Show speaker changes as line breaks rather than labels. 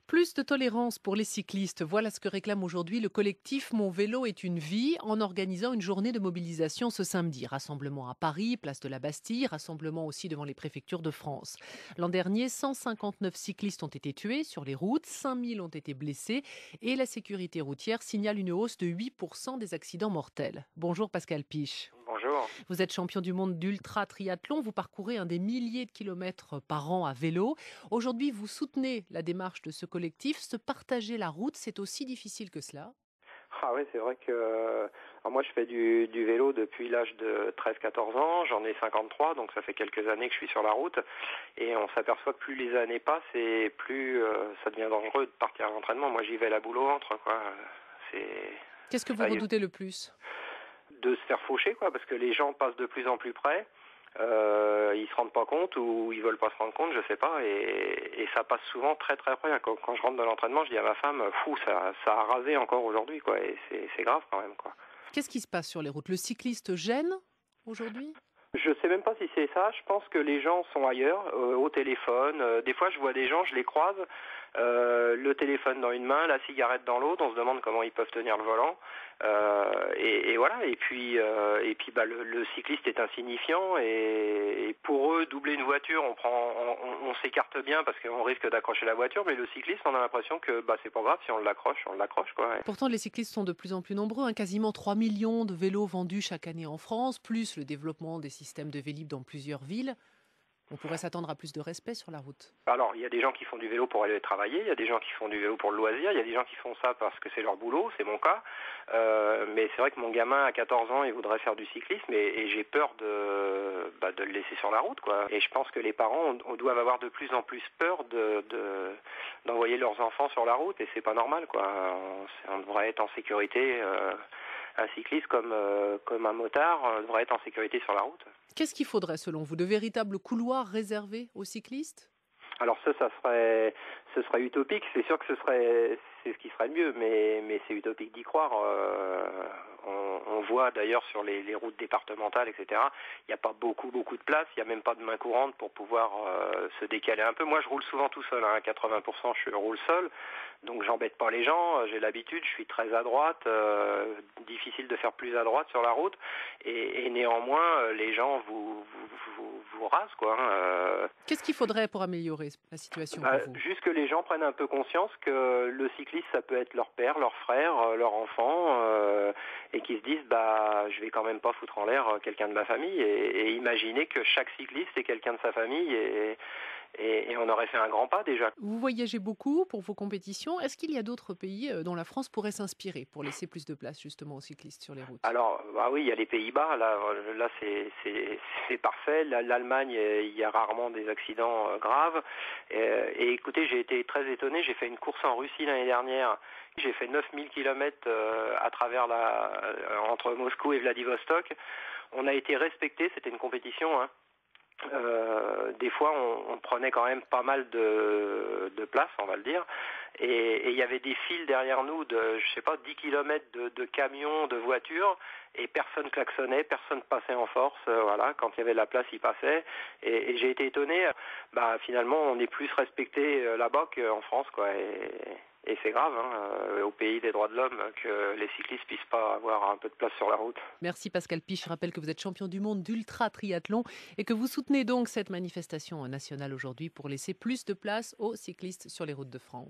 Plus de tolérance pour les cyclistes, voilà ce que réclame aujourd'hui le collectif Mon vélo est une vie en organisant une journée de mobilisation ce samedi. Rassemblement à Paris, place de la Bastille, rassemblement aussi devant les préfectures de France. L'an dernier, 159 cyclistes ont été tués sur les routes, 5000 ont été blessés et la sécurité routière signale une hausse de 8% des accidents mortels. Bonjour Pascal Piche.
Bonjour.
Vous êtes champion du monde d'ultra triathlon, vous parcourez un des milliers de kilomètres par an à vélo. Aujourd'hui, vous soutenez la démarche de ce collectif. Se partager la route, c'est aussi difficile que cela.
Ah oui, c'est vrai que alors moi je fais du vélo depuis l'âge de 13-14 ans, j'en ai 53, donc ça fait quelques années que je suis sur la route et on s'aperçoit que plus les années passent et plus ça devient dangereux de partir à l'entraînement. Moi j'y vais la boule au ventre, quoi. C'est
Qu'est-ce que vous
ça,
redoutez le plus?
de se faire faucher, quoi, parce que les gens passent de plus en plus près. Ils se rendent pas compte ou ils veulent pas se rendre compte, je sais pas, et ça passe souvent très très près. Quand je rentre de l'entraînement, je dis à ma femme, fou, ça a rasé encore aujourd'hui, quoi, et c'est grave quand même, quoi.
Qu'est-ce qui se passe sur les routes? Le cycliste gêne aujourd'hui?
Je sais même pas si c'est ça. Je pense que les gens sont ailleurs, au téléphone. Des fois, je vois des gens, je les croise, le téléphone dans une main, la cigarette dans l'autre. On se demande comment ils peuvent tenir le volant. Et voilà. Et puis, bah, le cycliste est insignifiant. Et pour eux, doubler une voiture, on s'écarte bien parce qu'on risque d'accrocher la voiture. Mais le cycliste, on a l'impression que bah c'est pas grave si on l'accroche, quoi. Ouais.
Pourtant, les cyclistes sont de plus en plus nombreux, quasiment 3 millions de vélos vendus chaque année en France, plus le développement des systèmes de Vélib dans plusieurs villes. On pourrait s'attendre à plus de respect sur la route.
Alors, il y a des gens qui font du vélo pour aller travailler, il y a des gens qui font du vélo pour le loisir, il y a des gens qui font ça parce que c'est leur boulot, c'est mon cas. Mais c'est vrai que mon gamin à 14 ans, il voudrait faire du cyclisme et j'ai peur de le laisser sur la route, quoi. Et je pense que les parents on doivent avoir de plus en plus peur d'envoyer leurs enfants sur la route et c'est pas normal, quoi. On devrait être en sécurité. Un cycliste comme un motard devrait être en sécurité sur la route.
Qu'est-ce qu'il faudrait selon vous? De véritables couloirs réservés aux cyclistes?
Alors ce serait utopique. C'est sûr que c'est ce qui serait le mieux, mais c'est utopique d'y croire. On voit d'ailleurs sur les routes départementales, etc. Il n'y a pas beaucoup de place. Il n'y a même pas de main courante pour pouvoir se décaler un peu. Moi, je roule souvent tout seul. À 80%, je roule seul, donc j'embête pas les gens. J'ai l'habitude. Je suis très à droite. Difficile de faire plus à droite sur la route. Et néanmoins, les gens vous rasent, quoi.
Qu'est-ce qu'il faudrait pour améliorer la situation pour vous?
Juste que les gens prennent un peu conscience que le cycliste, ça peut être leur père, leur frère, leur enfant, et qu'ils se disent, bah, je vais quand même pas foutre en l'air quelqu'un de ma famille, et imaginer que chaque cycliste est quelqu'un de sa famille, et on aurait fait un grand pas déjà.
Vous voyagez beaucoup pour vos compétitions. Est-ce qu'il y a d'autres pays dont la France pourrait s'inspirer pour laisser plus de place justement aux cyclistes sur les routes?
Alors, bah oui, il y a les Pays-Bas, là c'est parfait. L'Allemagne, il y a rarement des accidents graves. Et écoutez, j'ai été très étonné, j'ai fait une course en Russie l'année dernière. J'ai fait 9000 kilomètres à travers entre Moscou et Vladivostok. On a été respecté, c'était une compétition, hein. Des fois, on prenait quand même pas mal de place, on va le dire, et il y avait des files derrière nous de, je sais pas, 10 kilomètres de camions, de voitures, et personne klaxonnait, personne passait en force, voilà, quand il y avait de la place, il passait, et j'ai été étonné, bah finalement, on est plus respecté là-bas qu'en France, quoi, et c'est grave, hein, au pays des droits de l'homme, que les cyclistes puissent pas avoir un peu de place sur la route.
Merci Pascal Piche. Je rappelle que vous êtes champion du monde d'ultra triathlon et que vous soutenez donc cette manifestation nationale aujourd'hui pour laisser plus de place aux cyclistes sur les routes de France.